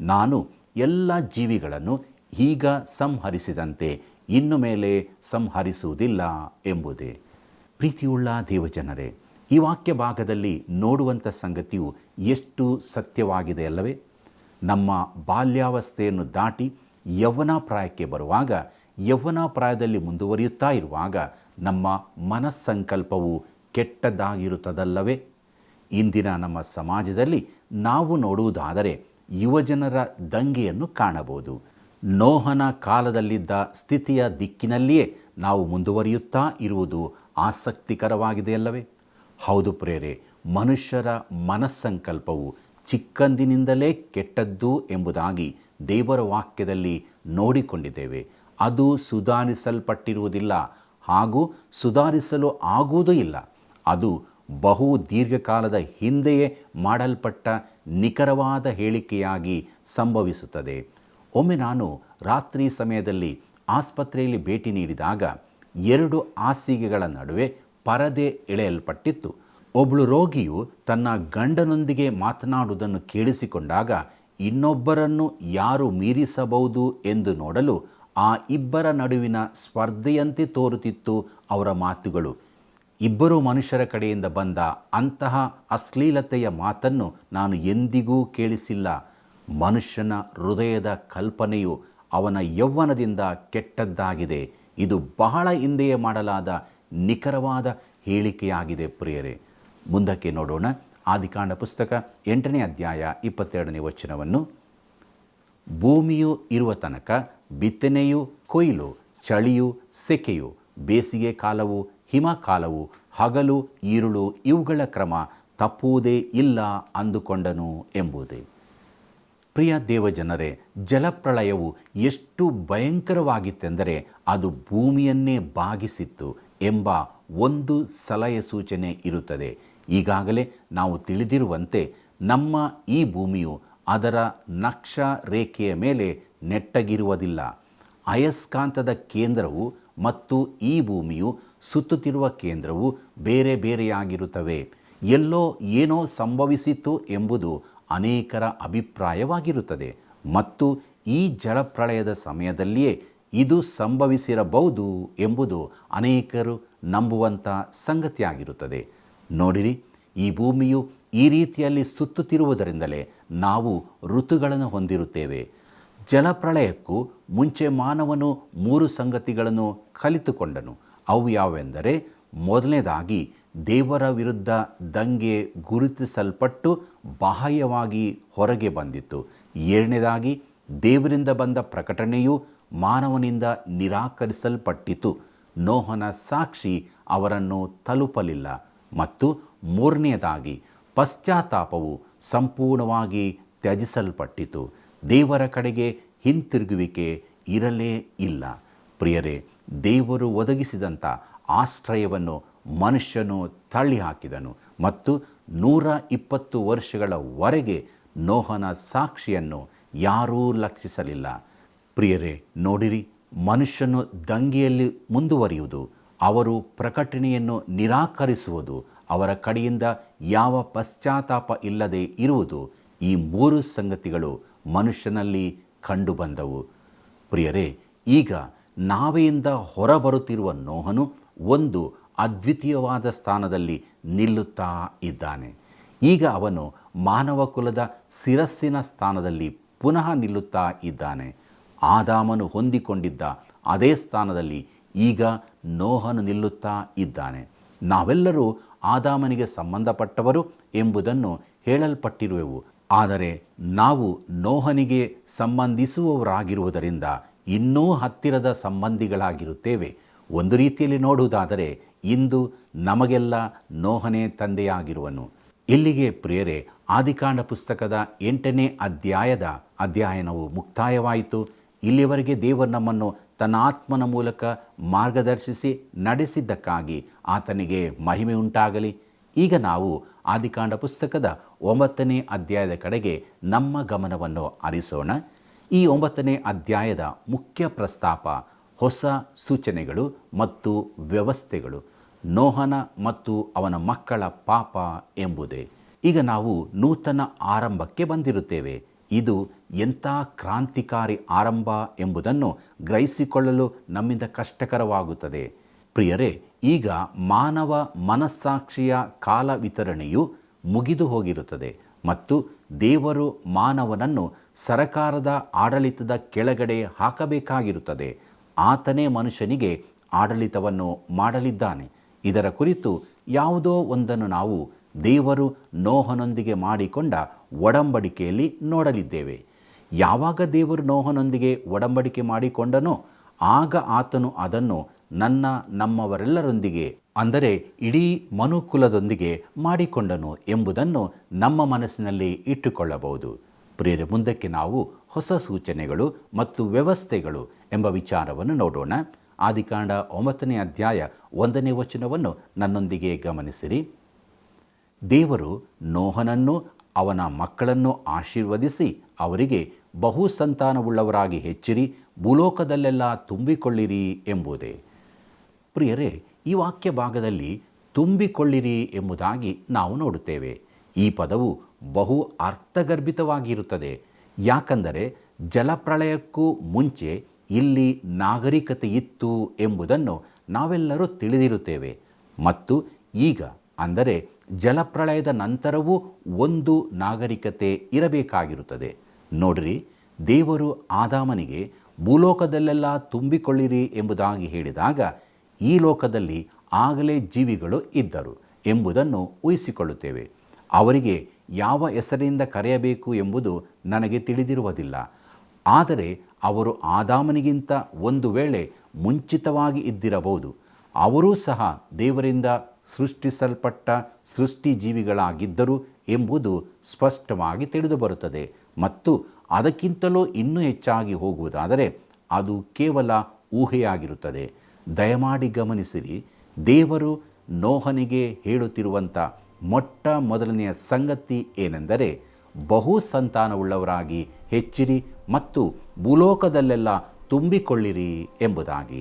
ನಾನು ಎಲ್ಲ ಜೀವಿಗಳನ್ನು ಈಗ ಸಂಹರಿಸಿದಂತೆ ಇನ್ನು ಮೇಲೆ ಸಂಹರಿಸುವುದಿಲ್ಲ ಎಂಬುದೇ. ಪ್ರೀತಿಯುಳ್ಳ ದೇವಜನರೇ, ಈ ವಾಕ್ಯ ಭಾಗದಲ್ಲಿ ನೋಡುವಂಥ ಸಂಗತಿಯು ಎಷ್ಟು ಸತ್ಯವಾಗಿದೆ ಅಲ್ಲವೇ? ನಮ್ಮ ಬಾಲ್ಯಾವಸ್ಥೆಯನ್ನು ದಾಟಿ ಯೌವನಾಪ್ರಾಯಕ್ಕೆ ಬರುವಾಗ, ಯೌವನಾಪ್ರಾಯದಲ್ಲಿ ಮುಂದುವರಿಯುತ್ತಾ ಇರುವಾಗ ನಮ್ಮ ಮನಸ್ಸಂಕಲ್ಪವು ಕೆಟ್ಟದ್ದಾಗಿರುತ್ತದಲ್ಲವೇ? ಇಂದಿನ ನಮ್ಮ ಸಮಾಜದಲ್ಲಿ ನಾವು ನೋಡುವುದಾದರೆ ಯುವಜನರ ದಂಗೆಯನ್ನು ಕಾಣಬಹುದು. ನೋಹನ ಕಾಲದಲ್ಲಿದ್ದ ಸ್ಥಿತಿಯ ದಿಕ್ಕಿನಲ್ಲಿಯೇ ನಾವು ಮುಂದುವರಿಯುತ್ತಾ ಇರುವುದು ಆಸಕ್ತಿಕರವಾಗಿದೆಯಲ್ಲವೇ? ಹೌದು ಪ್ರಿಯರೇ, ಮನುಷ್ಯರ ಮನಸ್ಸಂಕಲ್ಪವು ಚಿಕ್ಕಂದಿನಿಂದಲೇ ಕೆಟ್ಟದ್ದು ಎಂಬುದಾಗಿ ದೇವರ ವಾಕ್ಯದಲ್ಲಿ ನೋಡಿಕೊಂಡಿದ್ದೇವೆ. ಅದು ಸುಧಾರಿಸಲ್ಪಟ್ಟಿರುವುದಿಲ್ಲ ಹಾಗೂ ಸುಧಾರಿಸಲು ಆಗುವುದೂ ಇಲ್ಲ. ಅದು ಬಹು ದೀರ್ಘಕಾಲದ ಹಿಂದೆಯೇ ಮಾಡಲ್ಪಟ್ಟ ನಿಖರವಾದ ಹೇಳಿಕೆಯಾಗಿ ಸಂಭವಿಸುತ್ತದೆ. ಒಮ್ಮೆ ನಾನು ರಾತ್ರಿ ಸಮಯದಲ್ಲಿ ಆಸ್ಪತ್ರೆಯಲ್ಲಿ ಭೇಟಿ ನೀಡಿದಾಗ 2 ಹಾಸಿಗೆಗಳ ನಡುವೆ ಪರದೆ ಎಳೆಯಲ್ಪಟ್ಟಿತ್ತು. ಒಬ್ಬಳು ರೋಗಿಯು ತನ್ನ ಗಂಡನೊಂದಿಗೆ ಮಾತನಾಡುವುದನ್ನು ಕೇಳಿಸಿಕೊಂಡಾಗ ಇನ್ನೊಬ್ಬರನ್ನು ಯಾರು ಮೀರಿಸಬಹುದು ಎಂದು ನೋಡಲು ಆ ಇಬ್ಬರ ನಡುವಿನ ಸ್ಪರ್ಧೆಯಂತೆ ತೋರುತ್ತಿತ್ತು ಅವರ ಮಾತುಗಳು. ಇಬ್ಬರು ಮನುಷ್ಯರ ಕಡೆಯಿಂದ ಬಂದ ಅಂತಹ ಅಶ್ಲೀಲತೆಯ ಮಾತನ್ನು ನಾನು ಎಂದಿಗೂ ಕೇಳಿಸಿಲ್ಲ. ಮನುಷ್ಯನ ಹೃದಯದ ಕಲ್ಪನೆಯು ಅವನ ಯೌವನದಿಂದ ಕೆಟ್ಟದ್ದಾಗಿದೆ. ಇದು ಬಹಳ ಹಿಂದೆಯೇ ಮಾಡಲಾದ ನಿಖರವಾದ ಹೇಳಿಕೆಯಾಗಿದೆ. ಪ್ರಿಯರೇ, ಮುಂದಕ್ಕೆ ನೋಡೋಣ. ಆದಿಕಾಂಡ ಪುಸ್ತಕ 8ನೇ ಅಧ್ಯಾಯ 22ನೇ ವಚನವನ್ನು. ಭೂಮಿಯು ಇರುವ ತನಕ ಬಿತ್ತನೆಯು, ಕೊಯ್ಲು, ಚಳಿಯು, ಸೆಕೆಯು, ಬೇಸಿಗೆ ಕಾಲವು, ಹಿಮಕಾಲವು, ಹಗಲು, ಈರುಳು ಇವುಗಳ ಕ್ರಮ ತಪ್ಪುವುದೇ ಇಲ್ಲ ಅಂದುಕೊಂಡನು ಎಂಬುದೇ. ಪ್ರಿಯ ದೇವಜನರೇ, ಜಲಪ್ರಳಯವು ಎಷ್ಟು ಭಯಂಕರವಾಗಿತ್ತೆಂದರೆ ಅದು ಭೂಮಿಯನ್ನೇ ಬಾಗಿಸಿತ್ತು ಎಂಬ ಒಂದು ಸಲಹೆ ಸೂಚನೆ ಇರುತ್ತದೆ. ಈಗಾಗಲೇ ನಾವು ತಿಳಿದಿರುವಂತೆ ನಮ್ಮ ಈ ಭೂಮಿಯು ಅದರ ನಕ್ಷಾ ರೇಖೆಯ ಮೇಲೆ ನೆಟ್ಟಗಿರುವುದಿಲ್ಲ. ಅಯಸ್ಕಾಂತದ ಕೇಂದ್ರವು ಮತ್ತು ಈ ಭೂಮಿಯು ಸುತ್ತುತ್ತಿರುವ ಕೇಂದ್ರವು ಬೇರೆ ಬೇರೆಯಾಗಿರುತ್ತವೆ. ಎಲ್ಲೋ ಏನೋ ಸಂಭವಿಸಿತು ಎಂಬುದು ಅನೇಕರ ಅಭಿಪ್ರಾಯವಾಗಿರುತ್ತದೆ ಮತ್ತು ಈ ಜಲಪ್ರಳಯದ ಸಮಯದಲ್ಲಿಯೇ ಇದು ಸಂಭವಿಸಿರಬಹುದು ಎಂಬುದು ಅನೇಕರು ನಂಬುವಂಥ ಸಂಗತಿಯಾಗಿರುತ್ತದೆ. ನೋಡಿರಿ, ಈ ಭೂಮಿಯು ಈ ರೀತಿಯಲ್ಲಿ ಸುತ್ತುತ್ತಿರುವುದರಿಂದಲೇ ನಾವು ಋತುಗಳನ್ನು ಹೊಂದಿರುತ್ತೇವೆ. ಜಲಪ್ರಳಯಕ್ಕೂ ಮುಂಚೆ ಮಾನವನು 3 ಸಂಗತಿಗಳನ್ನು ಕಲಿತುಕೊಂಡನು. ಅವು ಯಾವೆಂದರೆ, ಮೊದಲನೇದಾಗಿ ದೇವರ ವಿರುದ್ಧ ದಂಗೆ ಗುರುತಿಸಲ್ಪಟ್ಟು ಬಾಹ್ಯವಾಗಿ ಹೊರಗೆ ಬಂದಿತ್ತು. ಎರಡನೇದಾಗಿ ದೇವರಿಂದ ಬಂದ ಪ್ರಕಟಣೆಯು ಮಾನವನಿಂದ ನಿರಾಕರಿಸಲ್ಪಟ್ಟಿತು. ನೋಹನ ಸಾಕ್ಷಿ ಅವರನ್ನು ತಲುಪಲಿಲ್ಲ. ಮತ್ತು ಮೂರನೆಯದಾಗಿ ಪಶ್ಚಾತ್ತಾಪವು ಸಂಪೂರ್ಣವಾಗಿ ತ್ಯಜಿಸಲ್ಪಟ್ಟಿತು. ದೇವರ ಕಡೆಗೆ ಹಿಂತಿರುಗುವಿಕೆ ಇರಲೇ ಇಲ್ಲ. ಪ್ರಿಯರೇ, ದೇವರು ಒದಗಿಸಿದಂಥ ಆಶ್ರಯವನ್ನು ಮನುಷ್ಯನು ತಳ್ಳಿ ಹಾಕಿದನು ಮತ್ತು 120 ವರ್ಷಗಳವರೆಗೆ ನೋಹನ ಸಾಕ್ಷಿಯನ್ನು ಯಾರೂ ಲಕ್ಷಿಸಲಿಲ್ಲ. ಪ್ರಿಯರೇ, ನೋಡಿರಿ, ಮನುಷ್ಯನು ದಂಗೆಯಲ್ಲಿ ಮುಂದುವರಿಯುವುದು, ಅವರು ಪ್ರಕಟಣೆಯನ್ನು ನಿರಾಕರಿಸುವುದು, ಅವರ ಕಡೆಯಿಂದ ಯಾವ ಪಶ್ಚಾತ್ತಾಪ ಇಲ್ಲದೆ ಇರುವುದು, ಈ 3 ಸಂಗತಿಗಳು ಮನುಷ್ಯನಲ್ಲಿ ಕಂಡುಬಂದವು. ಪ್ರಿಯರೇ, ಈಗ ನಾವೆಯಿಂದ ಹೊರಬರುತ್ತಿರುವ ನೋಹನು ಒಂದು ಅದ್ವಿತೀಯವಾದ ಸ್ಥಾನದಲ್ಲಿ ನಿಲ್ಲುತ್ತಾ ಇದ್ದಾನೆ. ಈಗ ಅವನು ಮಾನವ ಕುಲದ ಶಿರಸ್ಸಿನ ಸ್ಥಾನದಲ್ಲಿ ಪುನಃ ನಿಲ್ಲುತ್ತಾ ಇದ್ದಾನೆ. ಆದಾಮನು ಹೊಂದಿಕೊಂಡಿದ್ದ ಅದೇ ಸ್ಥಾನದಲ್ಲಿ ಈಗ ನೋಹನು ನಿಲ್ಲುತ್ತಾ ಇದ್ದಾನೆ. ನಾವೆಲ್ಲರೂ ಆದಾಮನಿಗೆ ಸಂಬಂಧಪಟ್ಟವರು ಎಂಬುದನ್ನು ಹೇಳಲ್ಪಟ್ಟಿರುವೆವು. ಆದರೆ ನಾವು ನೋಹನಿಗೆ ಸಂಬಂಧಿಸುವವರಾಗಿರುವುದರಿಂದ ಇನ್ನೂ ಹತ್ತಿರದ ಸಂಬಂಧಿಗಳಾಗಿರುತ್ತೇವೆ. ಒಂದು ರೀತಿಯಲ್ಲಿ ನೋಡುವುದಾದರೆ ಇಂದು ನಮಗೆಲ್ಲ ನೋಹನೇ ತಂದೆಯಾಗಿರುವನು. ಇಲ್ಲಿಗೆ ಪ್ರಿಯರೇ, ಆದಿಕಾಂಡ ಪುಸ್ತಕದ 8ನೇ ಅಧ್ಯಾಯದ ಅಧ್ಯಯನವು ಮುಕ್ತಾಯವಾಯಿತು. ಇಲ್ಲಿಯವರೆಗೆ ದೇವರು ನಮ್ಮನ್ನು ತನ್ನ ಆತ್ಮನ ಮೂಲಕ ಮಾರ್ಗದರ್ಶಿಸಿ ನಡೆಸಿದ್ದಕ್ಕಾಗಿ ಆತನಿಗೆ ಮಹಿಮೆ ಉಂಟಾಗಲಿ. ಈಗ ನಾವು ಆದಿಕಾಂಡ ಪುಸ್ತಕದ 9ನೇ ಅಧ್ಯಾಯದ ಕಡೆಗೆ ನಮ್ಮ ಗಮನವನ್ನು ಹರಿಸೋಣ. ಈ 9ನೇ ಅಧ್ಯಾಯದ ಮುಖ್ಯ ಪ್ರಸ್ತಾಪ ಹೊಸ ಸೂಚನೆಗಳು ಮತ್ತು ವ್ಯವಸ್ಥೆಗಳು, ನೋಹನ ಮತ್ತು ಅವನ ಮಕ್ಕಳ ಪಾಪ ಎಂಬುದೇ. ಈಗ ನಾವು ನೂತನ ಆರಂಭಕ್ಕೆ ಬಂದಿರುತ್ತೇವೆ. ಇದು ಎಂಥ ಕ್ರಾಂತಿಕಾರಿ ಆರಂಭ ಎಂಬುದನ್ನು ಗ್ರಹಿಸಿಕೊಳ್ಳಲು ನಮ್ಮಿಂದ ಕಷ್ಟಕರವಾಗುತ್ತದೆ. ಪ್ರಿಯರೇ, ಈಗ ಮಾನವ ಮನಸ್ಸಾಕ್ಷಿಯ ಕಾಲ ವಿತರಣೆಯು ಮುಗಿದು ಹೋಗಿರುತ್ತದೆ ಮತ್ತು ದೇವರು ಮಾನವನನ್ನು ಸರಕಾರದ ಆಡಳಿತದ ಕೆಳಗಡೆ ಹಾಕಬೇಕಾಗಿರುತ್ತದೆ. ಆತನೇ ಮನುಷ್ಯನಿಗೆ ಆಡಳಿತವನ್ನು ಮಾಡಲಿದ್ದಾನೆ. ಇದರ ಕುರಿತು ಯಾವುದೋ ಒಂದನ್ನು ನಾವು ದೇವರು ನೋಹನೊಂದಿಗೆ ಮಾಡಿಕೊಂಡ ಒಡಂಬಡಿಕೆಯಲ್ಲಿ ನೋಡಲಿದ್ದೇವೆ. ಯಾವಾಗ ದೇವರು ನೋಹನೊಂದಿಗೆ ಒಡಂಬಡಿಕೆ ಮಾಡಿಕೊಂಡನೋ ಆಗ ಆತನು ಅದನ್ನು ನಮ್ಮವರೆಲ್ಲರೊಂದಿಗೆ, ಅಂದರೆ ಇಡೀ ಮನುಕುಲದೊಂದಿಗೆ ಮಾಡಿಕೊಂಡನು ಎಂಬುದನ್ನು ನಮ್ಮ ಮನಸ್ಸಿನಲ್ಲಿ ಇಟ್ಟುಕೊಳ್ಳಬಹುದು. ಪ್ರಿಯರೇ, ಮುಂದಕ್ಕೆ ನಾವು ಹೊಸ ಸೂಚನೆಗಳು ಮತ್ತು ವ್ಯವಸ್ಥೆಗಳು ಎಂಬ ವಿಚಾರವನ್ನು ನೋಡೋಣ. ಆದಿಕಾಂಡ 9ನೇ ಅಧ್ಯಾಯ 1ನೇ ವಚನವನ್ನು ನನ್ನೊಂದಿಗೆ ಗಮನಿಸಿರಿ. ದೇವರು ನೋಹನನ್ನು ಅವನ ಮಕ್ಕಳನ್ನು ಆಶೀರ್ವದಿಸಿ ಅವರಿಗೆ ಬಹು ಸಂತಾನವುಳ್ಳವರಾಗಿ ಹೆಚ್ಚಿರಿ, ಭೂಲೋಕದಲ್ಲೆಲ್ಲ ತುಂಬಿಕೊಳ್ಳಿರಿ ಎಂಬುದೇ. ಪ್ರಿಯರೇ, ಈ ವಾಕ್ಯ ಭಾಗದಲ್ಲಿ ತುಂಬಿಕೊಳ್ಳಿರಿ ಎಂಬುದಾಗಿ ನಾವು ನೋಡುತ್ತೇವೆ. ಈ ಪದವು ಬಹು ಅರ್ಥಗರ್ಭಿತವಾಗಿರುತ್ತದೆ. ಯಾಕಂದರೆ ಜಲಪ್ರಳಯಕ್ಕೂ ಮುಂಚೆ ಇಲ್ಲಿ ನಾಗರಿಕತೆ ಇತ್ತು ಎಂಬುದನ್ನು ನಾವೆಲ್ಲರೂ ತಿಳಿದಿರುತ್ತೇವೆ. ಮತ್ತು ಈಗ ಅಂದರೆ ಜಲಪ್ರಳಯದ ನಂತರವೂ ಒಂದು ನಾಗರಿಕತೆ ಇರಬೇಕಾಗಿರುತ್ತದೆ. ನೋಡಿರಿ, ದೇವರು ಆದಾಮನಿಗೆ ಭೂಲೋಕದಲ್ಲೆಲ್ಲ ತುಂಬಿಕೊಳ್ಳಿರಿ ಎಂಬುದಾಗಿ ಹೇಳಿದಾಗ ಈ ಲೋಕದಲ್ಲಿ ಆಗಲೇ ಜೀವಿಗಳು ಇದ್ದರು ಎಂಬುದನ್ನು ಊಹಿಸಿಕೊಳ್ಳುತ್ತೇವೆ. ಅವರಿಗೆ ಯಾವ ಹೆಸರಿನಿಂದ ಕರೆಯಬೇಕು ಎಂಬುದು ನನಗೆ ತಿಳಿದಿರುವುದಿಲ್ಲ. ಆದರೆ ಅವರು ಆದಾಮನಿಗಿಂತ ಒಂದು ವೇಳೆ ಮುಂಚಿತವಾಗಿ ಇದ್ದಿರಬಹುದು. ಅವರೂ ಸಹ ದೇವರಿಂದ ಸೃಷ್ಟಿಸಲ್ಪಟ್ಟ ಸೃಷ್ಟಿ ಜೀವಿಗಳಾಗಿದ್ದರು ಎಂಬುದು ಸ್ಪಷ್ಟವಾಗಿ ತಿಳಿದುಬರುತ್ತದೆ. ಮತ್ತು ಅದಕ್ಕಿಂತಲೂ ಇನ್ನೂ ಹೆಚ್ಚಾಗಿ ಹೋಗುವುದಾದರೆ ಅದು ಕೇವಲ ಊಹೆಯಾಗಿರುತ್ತದೆ. ದಯಮಾಡಿ ಗಮನಿಸಿರಿ, ದೇವರು ನೋಹನಿಗೆ ಹೇಳುತ್ತಿರುವಂಥ ಮೊಟ್ಟ ಮೊದಲನೆಯ ಸಂಗತಿ ಏನೆಂದರೆ, ಬಹು ಸಂತಾನವುಳ್ಳವರಾಗಿ ಹೆಚ್ಚಿರಿ ಮತ್ತು ಭೂಲೋಕದಲ್ಲೆಲ್ಲ ತುಂಬಿಕೊಳ್ಳಿರಿ ಎಂಬುದಾಗಿ.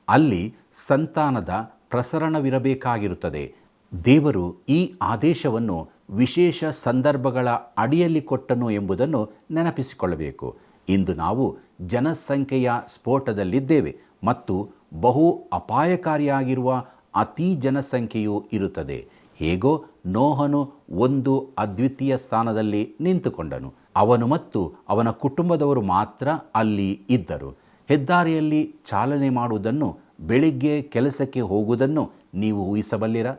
ಅಲ್ಲಿ ಸಂತಾನದ ಪ್ರಸರಣವಿರಬೇಕಾಗಿರುತ್ತದೆ. ದೇವರು ಈ ಆದೇಶವನ್ನು ವಿಶೇಷ ಸಂದರ್ಭಗಳ ಅಡಿಯಲ್ಲಿ ಕೊಟ್ಟನು ಎಂಬುದನ್ನು ನೆನಪಿಸಿಕೊಳ್ಳಬೇಕು. ಇಂದು ನಾವು ಜನಸಂಖ್ಯೆಯ ಸ್ಫೋಟದಲ್ಲಿದ್ದೇವೆ ಮತ್ತು ಬಹು ಅಪಾಯಕಾರಿಯಾಗಿರುವ ಅತಿ ಜನಸಂಖ್ಯೆಯೂ ಇರುತ್ತದೆ. ಹೇಗೋ ನೋಹನು ಒಂದು ಅದ್ವಿತೀಯ ಸ್ಥಾನದಲ್ಲಿ ನಿಂತುಕೊಂಡನು. ಅವನು ಮತ್ತು ಅವನ ಕುಟುಂಬದವರು ಮಾತ್ರ ಅಲ್ಲಿ ಇದ್ದರು. ಹೆದ್ದಾರಿಯಲ್ಲಿ ಚಾಲನೆ ಮಾಡುವುದನ್ನು, ಬೆಳಿಗ್ಗೆ ಕೆಲಸಕ್ಕೆ ಹೋಗುವುದನ್ನು ನೀವು ಊಹಿಸಬಲ್ಲಿರ?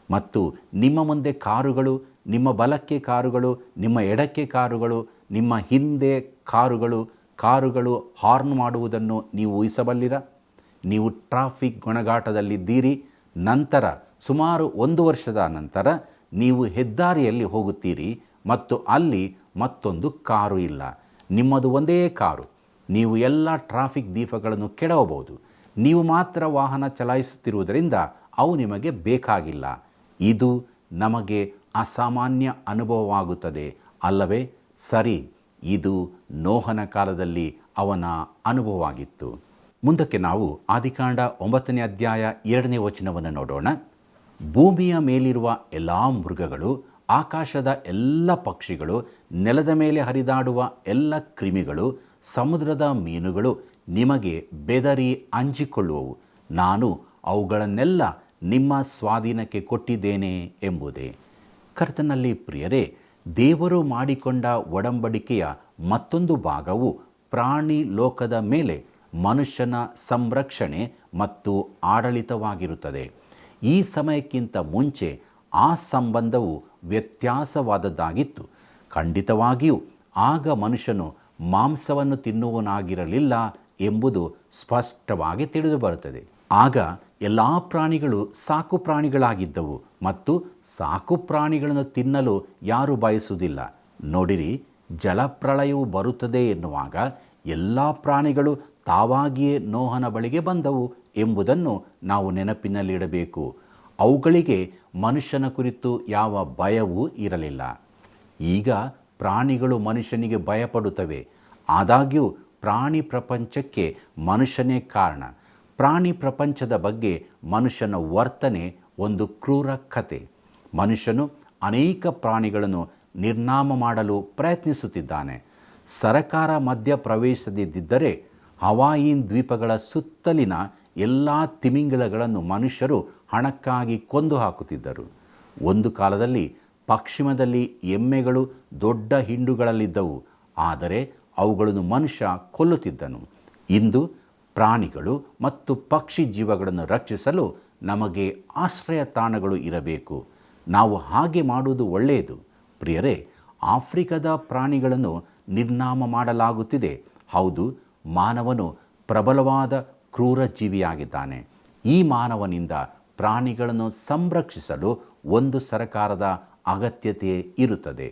ಮತ್ತು ನಿಮ್ಮ ಮುಂದೆ ಕಾರುಗಳು, ನಿಮ್ಮ ಬಲಕ್ಕೆ ಕಾರುಗಳು, ನಿಮ್ಮ ಎಡಕ್ಕೆ ಕಾರುಗಳು, ನಿಮ್ಮ ಹಿಂದೆ ಕಾರುಗಳು ಹಾರ್ನ್ ಮಾಡುವುದನ್ನು ನೀವು ಊಹಿಸಬಲ್ಲಿರ? ನೀವು ಟ್ರಾಫಿಕ್ ಗೊಣಗಾಟದಲ್ಲಿದ್ದೀರಿ. ನಂತರ ಸುಮಾರು 1 ವರ್ಷದ ನಂತರ ನೀವು ಹೆದ್ದಾರಿಯಲ್ಲಿ ಹೋಗುತ್ತೀರಿ ಮತ್ತು ಅಲ್ಲಿ ಮತ್ತೊಂದು ಕಾರು ಇಲ್ಲ. ನಿಮ್ಮದು ಒಂದೇ ಕಾರು. ನೀವು ಎಲ್ಲ ಟ್ರಾಫಿಕ್ ದೀಪಗಳನ್ನು ಕೆಡವಬಹುದು. ನೀವು ಮಾತ್ರ ವಾಹನ ಚಲಾಯಿಸುತ್ತಿರುವುದರಿಂದ ಅವು ನಿಮಗೆ ಬೇಕಾಗಿಲ್ಲ. ಇದು ನಮಗೆ ಅಸಾಮಾನ್ಯ ಅನುಭವವಾಗುತ್ತದೆ ಅಲ್ಲವೇ? ಸರಿ, ಇದು ನೋಹನ ಕಾಲದಲ್ಲಿ ಅವನ ಅನುಭವವಾಗಿತ್ತು. ಮುಂದಕ್ಕೆ ನಾವು ಆದಿಕಾಂಡ 9ನೇ ಅಧ್ಯಾಯ 2ನೇ ವಚನವನ್ನು ನೋಡೋಣ. ಭೂಮಿಯ ಮೇಲಿರುವ ಎಲ್ಲ ಮೃಗಗಳು, ಆಕಾಶದ ಎಲ್ಲ ಪಕ್ಷಿಗಳು, ನೆಲದ ಮೇಲೆ ಹರಿದಾಡುವ ಎಲ್ಲ ಕ್ರಿಮಿಗಳು, ಸಮುದ್ರದ ಮೀನುಗಳು ನಿಮಗೆ ಬೆದರಿ ಅಂಜಿಕೊಳ್ಳುವವು. ನಾನು ಅವುಗಳನ್ನೆಲ್ಲ ನಿಮ್ಮ ಸ್ವಾಧೀನಕ್ಕೆ ಕೊಟ್ಟಿದ್ದೇನೆ ಎಂಬುದೇ. ಕರ್ತನಲ್ಲಿ ಪ್ರಿಯರೇ, ದೇವರು ಮಾಡಿಕೊಂಡ ಒಡಂಬಡಿಕೆಯ ಮತ್ತೊಂದು ಭಾಗವು ಪ್ರಾಣಿ ಲೋಕದ ಮೇಲೆ ಮನುಷ್ಯನ ಸಂರಕ್ಷಣೆ ಮತ್ತು ಆಡಳಿತವಾಗಿರುತ್ತದೆ. ಈ ಸಮಯಕ್ಕಿಂತ ಮುಂಚೆ ಆ ಸಂಬಂಧವು ವ್ಯತ್ಯಾಸವಾದದ್ದಾಗಿತ್ತು. ಖಂಡಿತವಾಗಿಯೂ ಆಗ ಮನುಷ್ಯನು ಮಾಂಸವನ್ನು ತಿನ್ನುವನಾಗಿರಲಿಲ್ಲ ಎಂಬುದು ಸ್ಪಷ್ಟವಾಗಿ ತಿಳಿದುಬರುತ್ತದೆ. ಆಗ ಎಲ್ಲ ಪ್ರಾಣಿಗಳು ಸಾಕು ಪ್ರಾಣಿಗಳಾಗಿದ್ದವು ಮತ್ತು ಸಾಕು ಪ್ರಾಣಿಗಳನ್ನು ತಿನ್ನಲು ಯಾರೂ ಬಯಸುವುದಿಲ್ಲ. ನೋಡಿರಿ, ಜಲಪ್ರಳಯವು ಬರುತ್ತದೆ ಎನ್ನುವಾಗ ಎಲ್ಲ ಪ್ರಾಣಿಗಳು ತಾವಾಗಿಯೇ ನೋಹನ ಬಳಿಗೆ ಬಂದವು ಎಂಬುದನ್ನು ನಾವು ನೆನಪಿನಲ್ಲಿಡಬೇಕು. ಅವುಗಳಿಗೆ ಮನುಷ್ಯನ ಕುರಿತು ಯಾವ ಭಯವೂ ಇರಲಿಲ್ಲ. ಈಗ ಪ್ರಾಣಿಗಳು ಮನುಷ್ಯನಿಗೆ ಭಯಪಡುತ್ತವೆ. ಆದಾಗ್ಯೂ ಪ್ರಾಣಿ ಪ್ರಪಂಚಕ್ಕೆ ಮನುಷ್ಯನೇ ಕಾರಣ. ಪ್ರಾಣಿ ಪ್ರಪಂಚದ ಬಗ್ಗೆ ಮನುಷ್ಯನ ವರ್ತನೆ ಒಂದು ಕ್ರೂರ ಕತೆ. ಮನುಷ್ಯನು ಅನೇಕ ಪ್ರಾಣಿಗಳನ್ನು ನಿರ್ನಾಮ ಮಾಡಲು ಪ್ರಯತ್ನಿಸುತ್ತಿದ್ದಾನೆ. ಸರಕಾರ ಮಧ್ಯ ಪ್ರವೇಶಿಸದಿದ್ದರೆ ಹವಾಯಿನ್ ದ್ವೀಪಗಳ ಸುತ್ತಲಿನ ಎಲ್ಲ ತಿಮಿಂಗಿಲಗಳನ್ನು ಮನುಷ್ಯರು ಹಣಕ್ಕಾಗಿ ಕೊಂದು ಹಾಕುತ್ತಿದ್ದರು. ಒಂದು ಕಾಲದಲ್ಲಿ ಪಶ್ಚಿಮದಲ್ಲಿ ಎಮ್ಮೆಗಳು ದೊಡ್ಡ ಹಿಂಡುಗಳಲ್ಲಿದ್ದವು, ಆದರೆ ಅವುಗಳನ್ನು ಮನುಷ್ಯ ಕೊಲ್ಲುತ್ತಿದ್ದನು. ಇಂದು ಪ್ರಾಣಿಗಳು ಮತ್ತು ಪಕ್ಷಿ ಜೀವಗಳನ್ನು ರಕ್ಷಿಸಲು ನಮಗೆ ಆಶ್ರಯ ತಾಣಗಳು ಇರಬೇಕು. ನಾವು ಹಾಗೆ ಮಾಡುವುದು ಒಳ್ಳೆಯದು. ಪ್ರಿಯರೇ, ಆಫ್ರಿಕಾದ ಪ್ರಾಣಿಗಳನ್ನು ನಿರ್ನಾಮ ಮಾಡಲಾಗುತ್ತಿದೆ. ಹೌದು, ಮಾನವನು ಪ್ರಬಲವಾದ ಕ್ರೂರ ಜೀವಿಯಾಗಿದ್ದಾನೆ. ಈ ಮಾನವನಿಂದ ಪ್ರಾಣಿಗಳನ್ನು ಸಂರಕ್ಷಿಸಲು ಒಂದು ಸರ್ಕಾರದ ಅಗತ್ಯತೆ ಇರುತ್ತದೆ.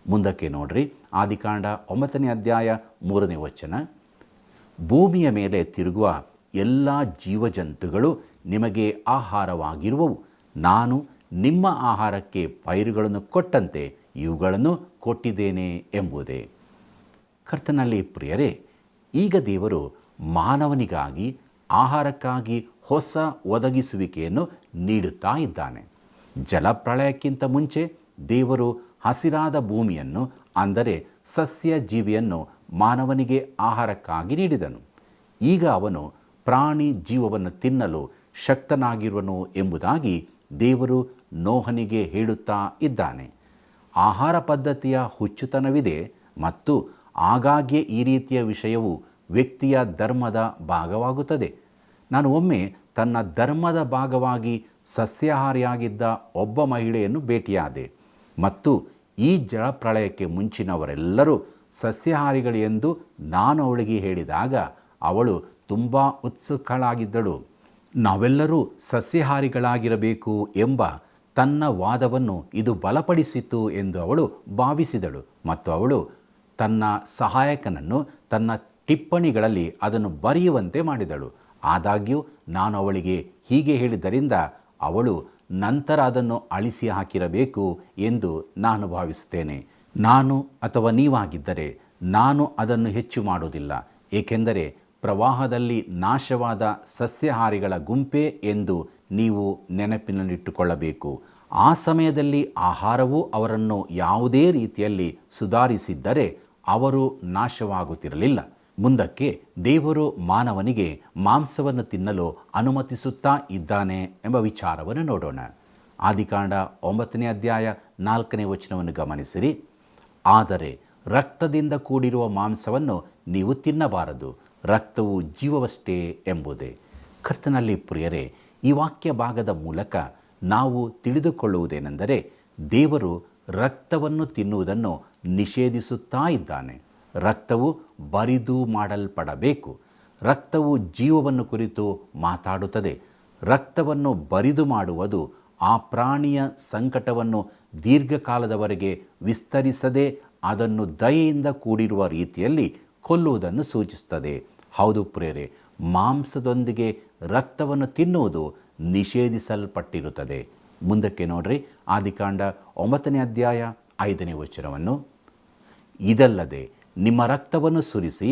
ಮುಂದಕ್ಕೆ ನೋಡ್ರಿ, ಆದಿಕಾಂಡ 9ನೇ ಅಧ್ಯಾಯ 3ನೇ ವಚನ. ಭೂಮಿಯ ಮೇಲೆ ತಿರುಗುವ ಎಲ್ಲ ಜೀವಜಂತುಗಳು ನಿಮಗೆ ಆಹಾರವಾಗಿರುವವು. ನಾನು ನಿಮ್ಮ ಆಹಾರಕ್ಕೆ ಪೈರುಗಳನ್ನು ಕೊಟ್ಟಂತೆ ಇವುಗಳನ್ನು ಕೊಟ್ಟಿದ್ದೇನೆ ಎಂಬುದೇ. ಕರ್ತನಲ್ಲಿ ಪ್ರಿಯರೇ, ಈಗ ದೇವರು ಮಾನವನಿಗಾಗಿ ಆಹಾರಕ್ಕಾಗಿ ಹೊಸ ಒದಗಿಸುವಿಕೆಯನ್ನು ನೀಡುತ್ತಾ ಇದ್ದಾನೆ. ಜಲಪ್ರಳಯಕ್ಕಿಂತ ಮುಂಚೆ ದೇವರು ಹಸಿರಾದ ಭೂಮಿಯನ್ನು, ಅಂದರೆ ಸಸ್ಯ ಜೀವಿಯನ್ನು ಮಾನವನಿಗೆ ಆಹಾರಕ್ಕಾಗಿ ನೀಡಿದನು. ಈಗ ಅವನು ಪ್ರಾಣಿ ಜೀವವನ್ನು ತಿನ್ನಲು ಶಕ್ತನಾಗಿರುವನು ಎಂಬುದಾಗಿ ದೇವರು ನೋಹನಿಗೆ ಹೇಳುತ್ತಾ ಇದ್ದಾನೆ. ಆಹಾರ ಪದ್ಧತಿಯ ಹುಚ್ಚುತನವಿದೆ ಮತ್ತು ಆಗಾಗ್ಗೆ ಈ ರೀತಿಯ ವಿಷಯವು ವ್ಯಕ್ತಿಯ ಧರ್ಮದ ಭಾಗವಾಗುತ್ತದೆ. ನಾನು ಒಮ್ಮೆ ತನ್ನ ಧರ್ಮದ ಭಾಗವಾಗಿ ಸಸ್ಯಾಹಾರಿಯಾಗಿದ್ದ ಒಬ್ಬ ಮಹಿಳೆಯನ್ನು ಭೇಟಿಯಾದೆ ಮತ್ತು ಈ ಜಲಪ್ರಳಯಕ್ಕೆ ಮುಂಚಿನವರೆಲ್ಲರೂ ಸಸ್ಯಾಹಾರಿಗಳೆಂದು ನಾನು ಅವಳಿಗೆ ಹೇಳಿದಾಗ ಅವಳು ತುಂಬ ಉತ್ಸುಕಳಾಗಿದ್ದಳು. ನಾವೆಲ್ಲರೂ ಸಸ್ಯಾಹಾರಿಗಳಾಗಿರಬೇಕು ಎಂಬ ತನ್ನ ವಾದವನ್ನು ಇದು ಬಲಪಡಿಸಿತು ಎಂದು ಅವಳು ಭಾವಿಸಿದಳು ಮತ್ತು ಅವಳು ತನ್ನ ಸಹಾಯಕನನ್ನು ತನ್ನ ಟಿಪ್ಪಣಿಗಳಲ್ಲಿ ಅದನ್ನು ಬರೆಯುವಂತೆ ಮಾಡಿದಳು. ಆದಾಗ್ಯೂ ನಾನು ಅವಳಿಗೆ ಹೀಗೆ ಹೇಳಿದ್ದರಿಂದ ಅವಳು ನಂತರ ಅದನ್ನು ಅಳಿಸಿ ಹಾಕಿರಬೇಕು ಎಂದು ನಾನು ಭಾವಿಸುತ್ತೇನೆ. ನಾನು ಅಥವಾ ನೀವಾಗಿದ್ದರೆ ನಾನು ಅದನ್ನು ಹೆಚ್ಚು ಮಾಡುವುದಿಲ್ಲ, ಏಕೆಂದರೆ ಪ್ರವಾಹದಲ್ಲಿ ನಾಶವಾದ ಸಸ್ಯಾಹಾರಿಗಳ ಗುಂಪೇ ಎಂದು ನೀವು ನೆನಪಿನಲ್ಲಿಟ್ಟುಕೊಳ್ಳಬೇಕು. ಆ ಸಮಯದಲ್ಲಿ ಆಹಾರವು ಅವರನ್ನು ಯಾವುದೇ ರೀತಿಯಲ್ಲಿ ಸುಧಾರಿಸಿದ್ದರೆ ಅವರು ನಾಶವಾಗುತ್ತಿರಲಿಲ್ಲ. ಮುಂದಕ್ಕೆ ದೇವರು ಮಾನವನಿಗೆ ಮಾಂಸವನ್ನು ತಿನ್ನಲು ಅನುಮತಿಸುತ್ತಾ ಇದ್ದಾನೆ ಎಂಬ ವಿಚಾರವನ್ನು ನೋಡೋಣ. ಆದಿಕಾಂಡ 9ನೇ ಅಧ್ಯಾಯ 4ನೇ ವಚನವನ್ನು ಗಮನಿಸಿರಿ. ಆದರೆ ರಕ್ತದಿಂದ ಕೂಡಿರುವ ಮಾಂಸವನ್ನು ನೀವು ತಿನ್ನಬಾರದು, ರಕ್ತವು ಜೀವವಷ್ಟೇ ಎಂಬುದೇ. ಕರ್ತನಲ್ಲಿ ಪ್ರಿಯರೇ, ಈ ವಾಕ್ಯ ಭಾಗದ ಮೂಲಕ ನಾವು ತಿಳಿದುಕೊಳ್ಳುವುದೇನೆಂದರೆ ದೇವರು ರಕ್ತವನ್ನು ತಿನ್ನುವುದನ್ನು ನಿಷೇಧಿಸುತ್ತಾ ಇದ್ದಾನೆ. ರಕ್ತವು ಬರಿದು ಮಾಡಲ್ಪಡಬೇಕು. ರಕ್ತವು ಜೀವವನ್ನು ಕುರಿತು ಮಾತಾಡುತ್ತದೆ. ರಕ್ತವನ್ನು ಬರಿದು ಮಾಡುವುದು ಆ ಪ್ರಾಣಿಯ ಸಂಕಟವನ್ನು ದೀರ್ಘಕಾಲದವರೆಗೆ ವಿಸ್ತರಿಸದೆ ಅದನ್ನು ದಯೆಯಿಂದ ಕೂಡಿರುವ ರೀತಿಯಲ್ಲಿ ಕೊಲ್ಲುವುದನ್ನು ಸೂಚಿಸುತ್ತದೆ. ಹೌದು ಪ್ರಿಯರೇ, ಮಾಂಸದೊಂದಿಗೆ ರಕ್ತವನ್ನು ತಿನ್ನುವುದು ನಿಷೇಧಿಸಲ್ಪಟ್ಟಿರುತ್ತದೆ. ಮುಂದಕ್ಕೆ ನೋಡ್ರಿ, ಆದಿಕಾಂಡ 9ನೇ ಅಧ್ಯಾಯ 5ನೇ ವಚನವನ್ನು. ಇದಲ್ಲದೆ ನಿಮ್ಮ ರಕ್ತವನ್ನು ಸುರಿಸಿ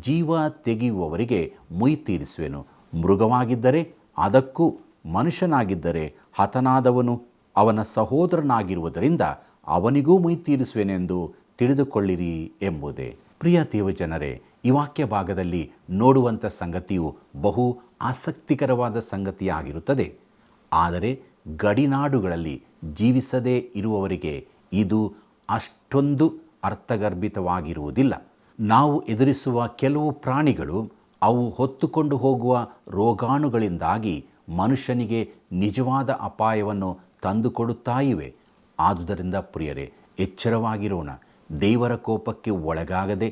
ಜೀವ ತೆಗೆಯುವವರಿಗೆ ಮುಯಿ ತೀರಿಸುವೆನು. ಮೃಗವಾಗಿದ್ದರೆ ಅದಕ್ಕೂ, ಮನುಷ್ಯನಾಗಿದ್ದರೆ ಹತನಾದವನು ಅವನ ಸಹೋದರನಾಗಿರುವುದರಿಂದ ಅವನಿಗೂ ಮುಯಿ ತೀರಿಸುವೆನೆಂದು ತಿಳಿದುಕೊಳ್ಳಿರಿ ಎಂಬುದೇ. ಪ್ರಿಯ ದೇವಜನರೇ, ಈ ವಾಕ್ಯ ಭಾಗದಲ್ಲಿ ನೋಡುವಂಥ ಸಂಗತಿಯು ಬಹು ಆಸಕ್ತಿಕರವಾದ ಸಂಗತಿಯಾಗಿರುತ್ತದೆ. ಆದರೆ ಗಡಿನಾಡುಗಳಲ್ಲಿ ಜೀವಿಸದೇ ಇರುವವರಿಗೆ ಇದು ಅಷ್ಟೊಂದು ಅರ್ಥಗರ್ಭಿತವಾಗಿರುವುದಿಲ್ಲ. ನಾವು ಎದುರಿಸುವ ಕೆಲವು ಪ್ರಾಣಿಗಳು ಅವು ಹೊತ್ತುಕೊಂಡು ಹೋಗುವ ರೋಗಾಣುಗಳಿಂದಾಗಿ ಮನುಷ್ಯನಿಗೆ ನಿಜವಾದ ಅಪಾಯವನ್ನು ತಂದುಕೊಡುತ್ತಾ ಇವೆ. ಆದುದರಿಂದ ಪ್ರಿಯರೇ, ಎಚ್ಚರವಾಗಿರೋಣ. ದೇವರ ಕೋಪಕ್ಕೆ ಒಳಗಾಗದೆ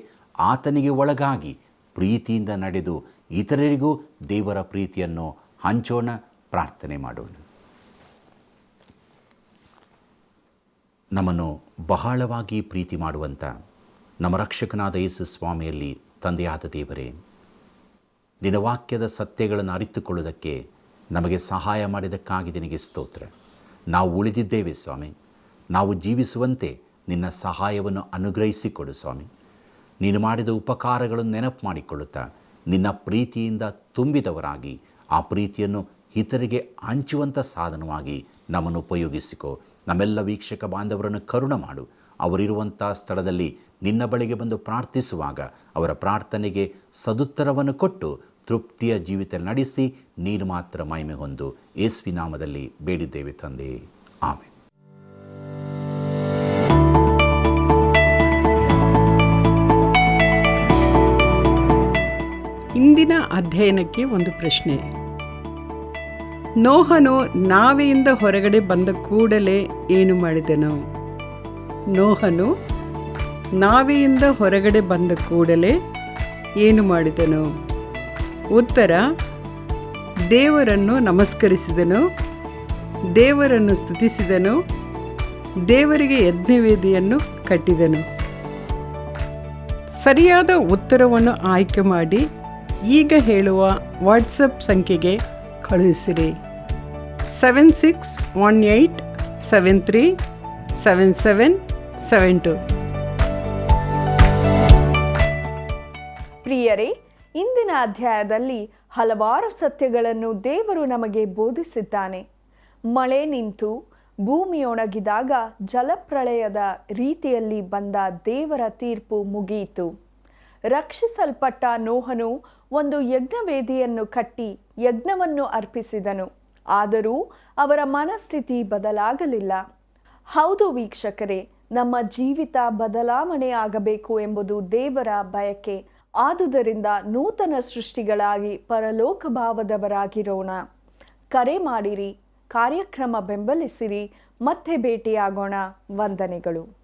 ಆತನಿಗೆ ಒಳಗಾಗಿ ಪ್ರೀತಿಯಿಂದ ನಡೆದು ಇತರರಿಗೂ ದೇವರ ಪ್ರೀತಿಯನ್ನು ಹಂಚೋಣ. ಪ್ರಾರ್ಥನೆ ಮಾಡೋಣ. ನಮ್ಮನ್ನು ಬಹಳವಾಗಿ ಪ್ರೀತಿ ಮಾಡುವಂಥ ನಮ್ಮ ರಕ್ಷಕನಾದ ಯೇಸು ಸ್ವಾಮಿಯಲ್ಲಿ ತಂದೆಯಾದ ದೇವರೇ, ನಿನ್ನ ವಾಕ್ಯದ ಸತ್ಯಗಳನ್ನು ಅರಿತುಕೊಳ್ಳುವುದಕ್ಕೆ ನಮಗೆ ಸಹಾಯ ಮಾಡಿದ್ದಕ್ಕಾಗಿ ನಿನಗೆ ಸ್ತೋತ್ರ. ನಾವು ಉಳಿದಿದ್ದೇವೆ ಸ್ವಾಮಿ. ನಾವು ಜೀವಿಸುವಂತೆ ನಿನ್ನ ಸಹಾಯವನ್ನು ಅನುಗ್ರಹಿಸಿಕೊಡು ಸ್ವಾಮಿ. ನೀನು ಮಾಡಿದ ಉಪಕಾರಗಳನ್ನು ನೆನಪು ಮಾಡಿಕೊಳ್ಳುತ್ತಾ ನಿನ್ನ ಪ್ರೀತಿಯಿಂದ ತುಂಬಿದವರಾಗಿ ಆ ಪ್ರೀತಿಯನ್ನು ಇತರಿಗೆ ಹಂಚುವಂಥ ಸಾಧನವಾಗಿ ನಮ್ಮನ್ನು ಉಪಯೋಗಿಸಿಕೊ. ನಮ್ಮೆಲ್ಲ ವೀಕ್ಷಕ ಬಾಂಧವರನ್ನು ಕರುಣ ಮಾಡು. ಅವರಿರುವಂಥ ಸ್ಥಳದಲ್ಲಿ ನಿನ್ನ ಬಳಿಗೆ ಬಂದು ಪ್ರಾರ್ಥಿಸುವಾಗ ಅವರ ಪ್ರಾರ್ಥನೆಗೆ ಸದುತ್ತರವನ್ನು ಕೊಟ್ಟು ತೃಪ್ತಿಯ ಜೀವಿತ ನಡೆಸಿ ನೀನು ಮಾತ್ರ ಮಹಿಮೆ ಹೊಂದು. ಯೇಸುವಿನ ನಾಮದಲ್ಲಿ ಬೇಡಿದ್ದೇವೆ ತಂದೆ, ಆಮೆನ್. ಇಂದಿನ ಅಧ್ಯಯನಕ್ಕೆ ಒಂದು ಪ್ರಶ್ನೆ. ನೋಹನು ನಾವೆಯಿಂದ ಹೊರಗಡೆ ಬಂದ ಕೂಡಲೇ ಏನು ಮಾಡಿದನು? ನೋಹನು ನಾವೆಯಿಂದ ಹೊರಗಡೆ ಬಂದ ಕೂಡಲೇ ಏನು ಮಾಡಿದನು? ಉತ್ತರ: ದೇವರನ್ನು ನಮಸ್ಕರಿಸಿದನು, ದೇವರನ್ನು ಸ್ತುತಿಸಿದನು, ದೇವರಿಗೆ ಯಜ್ಞವೇದಿಯನ್ನು ಕಟ್ಟಿದನು. ಸರಿಯಾದ ಉತ್ತರವನ್ನು ಆಯ್ಕೆ ಮಾಡಿ ಈಗ ಹೇಳುವ ವಾಟ್ಸಪ್ ಸಂಖ್ಯೆಗೆ ಕಳುಹಿಸಿರಿ. 7618737772. ಪ್ರಿಯರೇ, ಇಂದಿನ ಅಧ್ಯಾಯದಲ್ಲಿ ಹಲವಾರು ಸತ್ಯಗಳನ್ನು ದೇವರು ನಮಗೆ ಬೋಧಿಸಿದ್ದಾನೆ. ಮಳೆ ನಿಂತು ಭೂಮಿಯೊಣಗಿದಾಗ ಜಲಪ್ರಳಯದ ರೀತಿಯಲ್ಲಿ ಬಂದ ದೇವರ ತೀರ್ಪು ಮುಗಿಯಿತು. ರಕ್ಷಿಸಲ್ಪಟ್ಟ ನೋಹನು ಒಂದು ಯಜ್ಞವೇದಿಯನ್ನು ಕಟ್ಟಿ ಯಜ್ಞವನ್ನು ಅರ್ಪಿಸಿದನು. ಆದರೂ ಅವರ ಮನಸ್ಥಿತಿ ಬದಲಾಗಲಿಲ್ಲ. ಹೌದು ವೀಕ್ಷಕರೇ, ನಮ್ಮ ಜೀವಿತ ಬದಲಾವಣೆ ಆಗಬೇಕು ಎಂಬುದು ದೇವರ ಬಯಕೆ. ಆದುದರಿಂದ ನೂತನ ಸೃಷ್ಟಿಗಳಾಗಿ ಪರಲೋಕ ಭಾವದವರಾಗಿರೋಣ. ಕರೆ ಮಾಡಿರಿ, ಕಾರ್ಯಕ್ರಮ ಬೆಂಬಲಿಸಿರಿ. ಮತ್ತೆ ಭೇಟಿಯಾಗೋಣ. ವಂದನೆಗಳು.